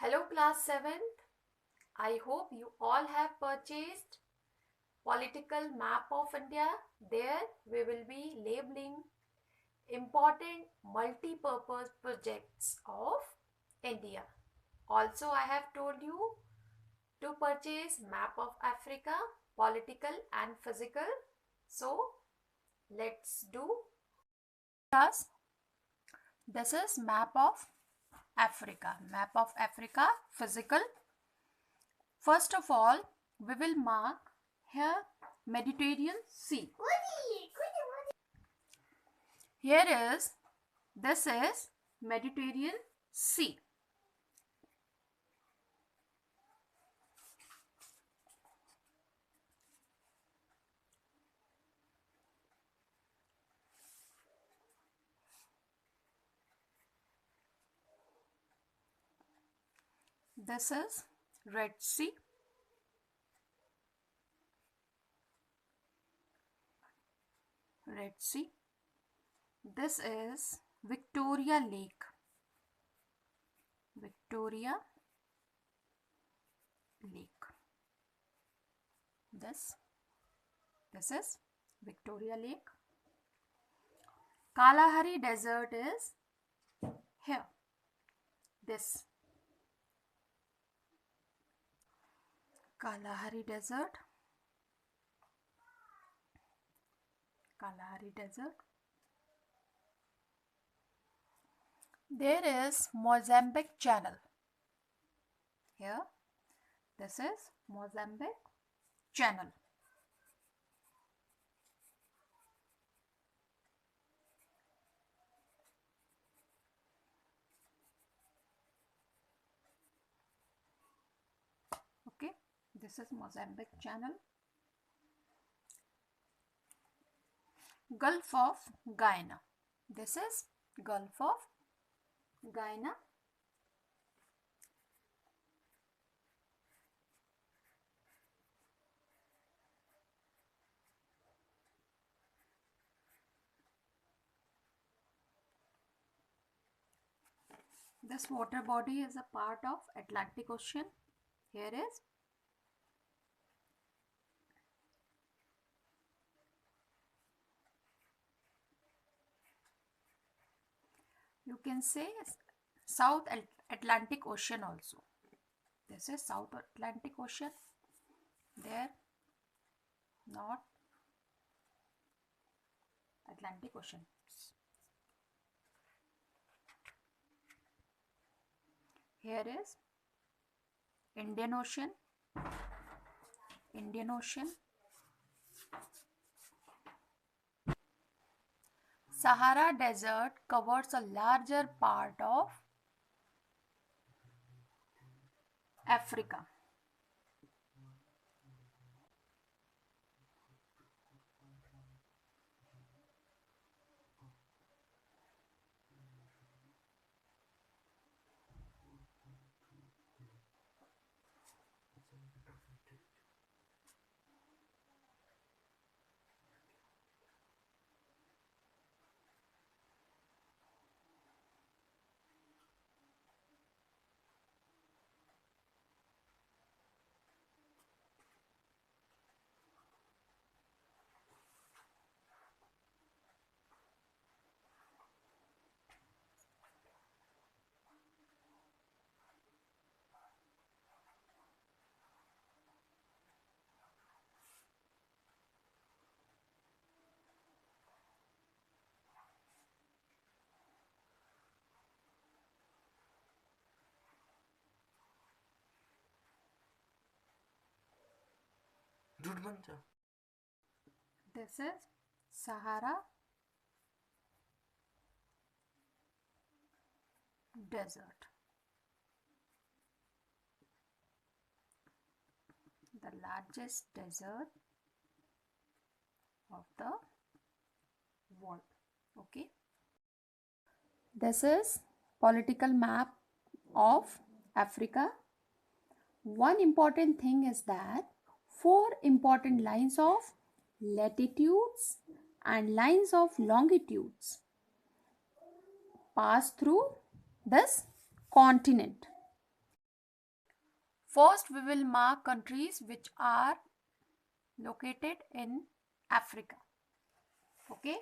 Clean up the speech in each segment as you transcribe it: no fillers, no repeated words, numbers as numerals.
Hello class 7th. I hope you all have purchased political map of India. There we will be labeling important multi-purpose projects of India. Also I have told you to purchase map of Africa, political and physical. So let's do. Class, this is map of Africa. Map of Africa, physical. First of all, we will mark here Mediterranean Sea. This is Mediterranean Sea. This is Red Sea. Red Sea. This is Victoria Lake. Victoria Lake. This is Victoria Lake. Kalahari Desert is here. This Kalahari Desert. Kalahari Desert. There is Mozambique Channel. Here, this is Mozambique Channel. Okay, this is Mozambique Channel. Gulf of Guyana. This is Gulf of Guyana. This water body is a part of Atlantic Ocean. Here is you can say South Atlantic Ocean also. This is South Atlantic Ocean. There, North Atlantic Ocean. Here is Indian Ocean. Indian Ocean. Sahara Desert covers a larger part of Africa. This is Sahara Desert. The largest desert of the world. Okay. This is political map of Africa. One important thing is that 4 important lines of latitudes and lines of longitudes pass through this continent. First, we will mark countries which are located in Africa. Okay.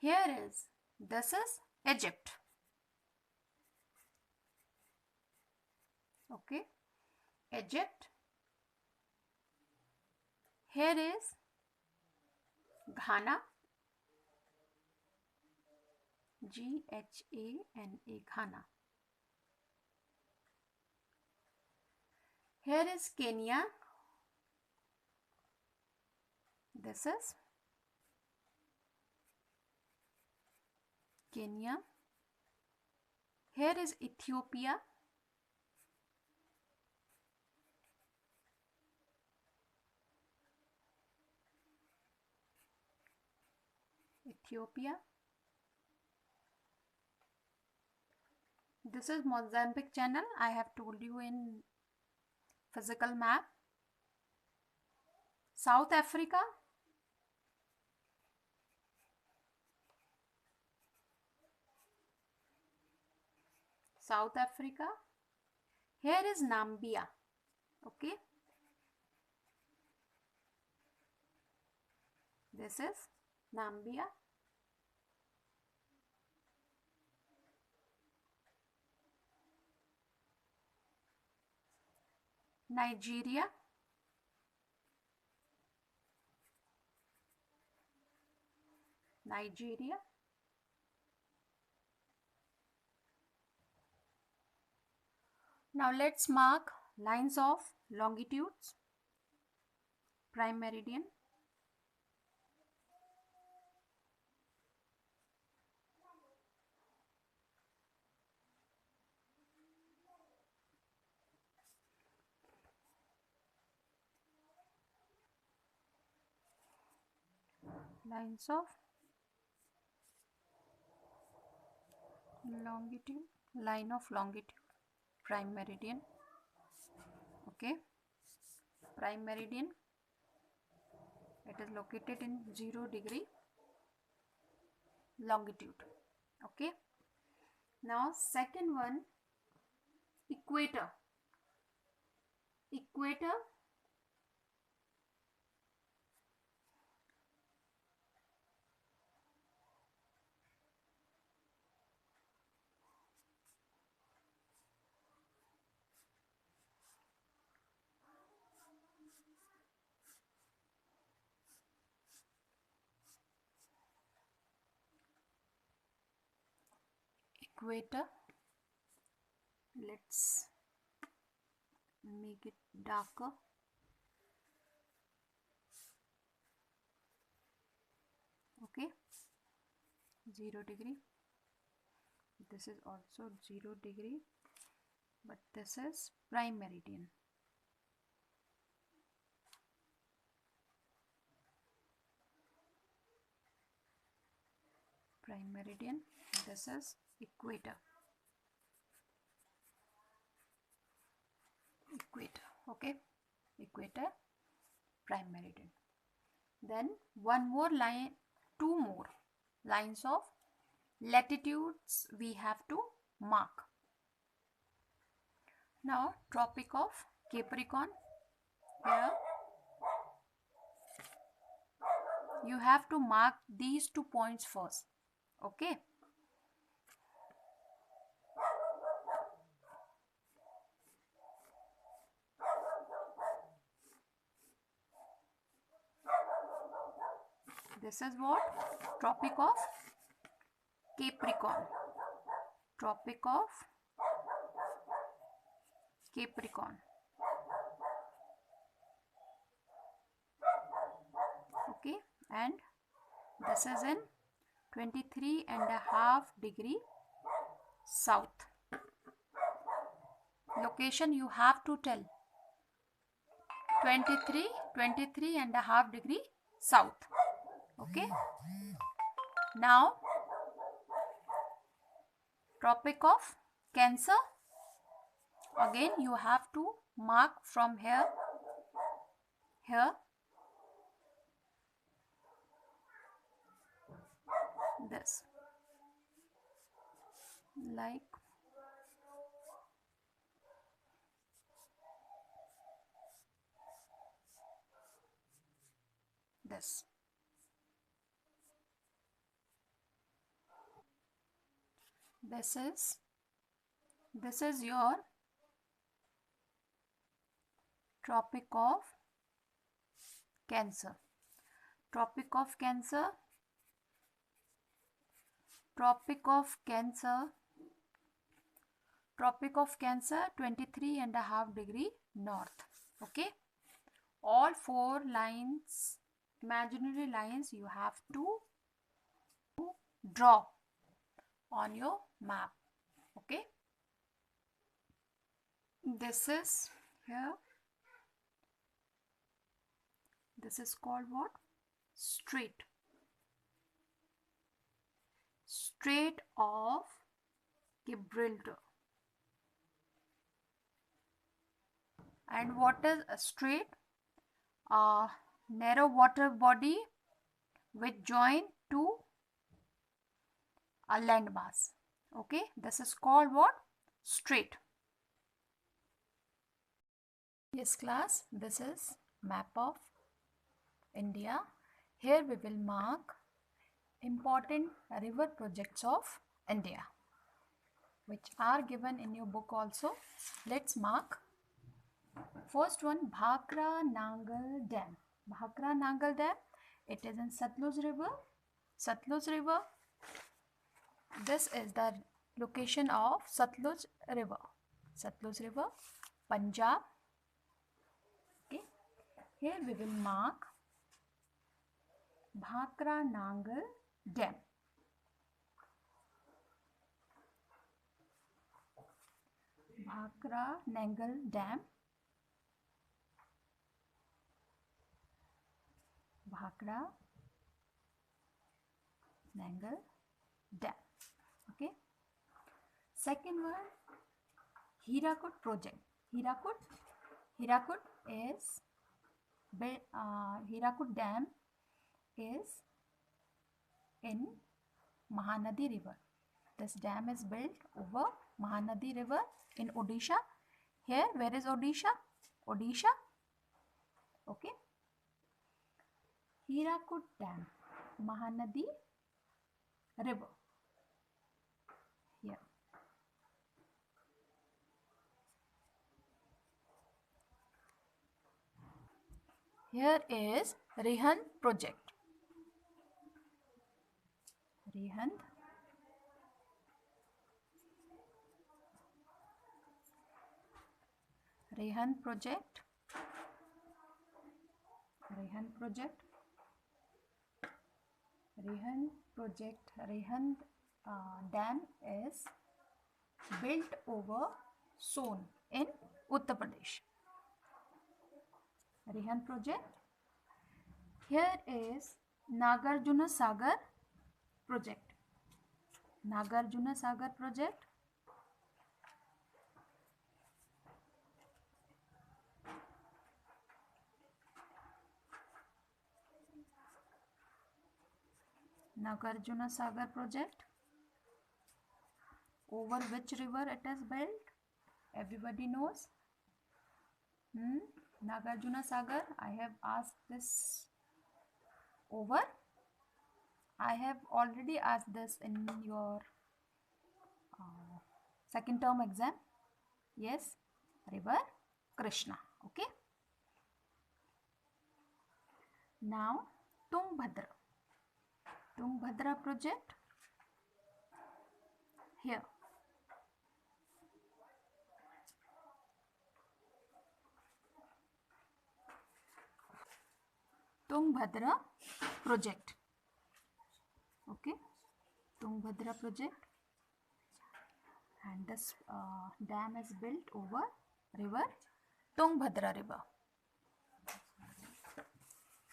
This is Egypt. Okay. Egypt. Here is Ghana. Ghana. Ghana. Here is Kenya. This is Kenya. Here is Ethiopia. Ethiopia. This is Mozambique channel. I have told you in physical map. South Africa. South Africa. Here is Namibia. Okay. This is Namibia. Nigeria. Nigeria. Now let's mark lines of longitudes. Prime meridian. Lines of longitude, line of longitude, prime meridian. Okay, prime meridian, it is located in 0 degree longitude. Okay, now second one, equator. Equator, equator, let's make it darker. Okay, 0 degree. This is also 0 degree, but this is prime meridian. Prime meridian, this is equator. Equator, okay, equator, prime meridian. Then one more line, two more lines of latitudes we have to mark. Now Tropic of Capricorn, here you have to mark these 2 points first. Okay, this is what? Tropic of Capricorn. Tropic of Capricorn. Okay, and this is in 23.5 degree south. Location you have to tell. 23.5 degree south. Okay, now Tropic of Cancer, again you have to mark from here, this, like this. This is your Tropic of Cancer. Tropic of Cancer. Tropic of Cancer. Tropic of Cancer, 23.5 degree north. Okay. All 4 lines, imaginary lines, you have to draw on your map. Okay. This is here. This is called what? Strait. Strait of Gibraltar. And what is a strait? A narrow water body which join to a landmass. Okay, this is called what? Strait. Yes class, this is map of India. Here we will mark important river projects of India, which are given in your book also. Let's mark. First one, Bhakra Nangal Dam. Bhakra Nangal Dam, it is in Satluj River. Satluj River. This is the location of Satluj River. Satluj River, Punjab. Okay. Here we will mark Bhakra Nangal Dam. Bhakra Nangal Dam. Bhakra Nangal Dam. Okay. Second one, Hirakud project. Hirakud is Hirakud Dam is in Mahanadi River. This dam is built over Mahanadi River in Odisha. Here, where is Odisha? Odisha. Okay. Hirakud Dam, Mahanadi River. Here. Here is Rihand project. Rihand. Rihand project. Rihand project. Rihand project. Rihand dam is built over Son in Uttar Pradesh. Rihand project. Here is Nagarjuna Sagar project. Nagarjuna Sagar project. Nagarjuna Sagar project. Over which river it is built? Everybody knows. Nagarjuna Sagar, I have asked this over. I have already asked this in your second term exam. Yes, river Krishna. Okay. Now, Tungbhadra. Tungbhadra project. Here. Tungbhadra project. Okay. Tungbhadra project. And this dam is built over river Tungbhadra river.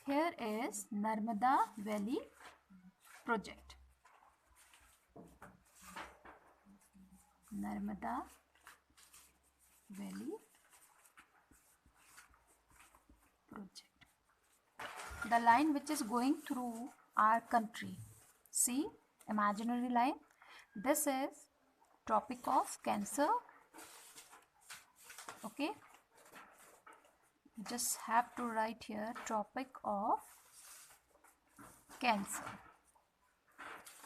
Here is Narmada Valley project. Narmada Valley project. The line which is going through our country. See, imaginary line. This is Tropic of Cancer. Okay. Just have to write here Tropic of Cancer.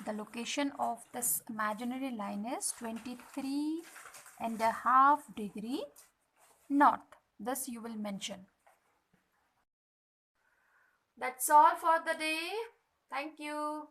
The location of this imaginary line is 23.5 degree north. This you will mention. That's all for the day. Thank you.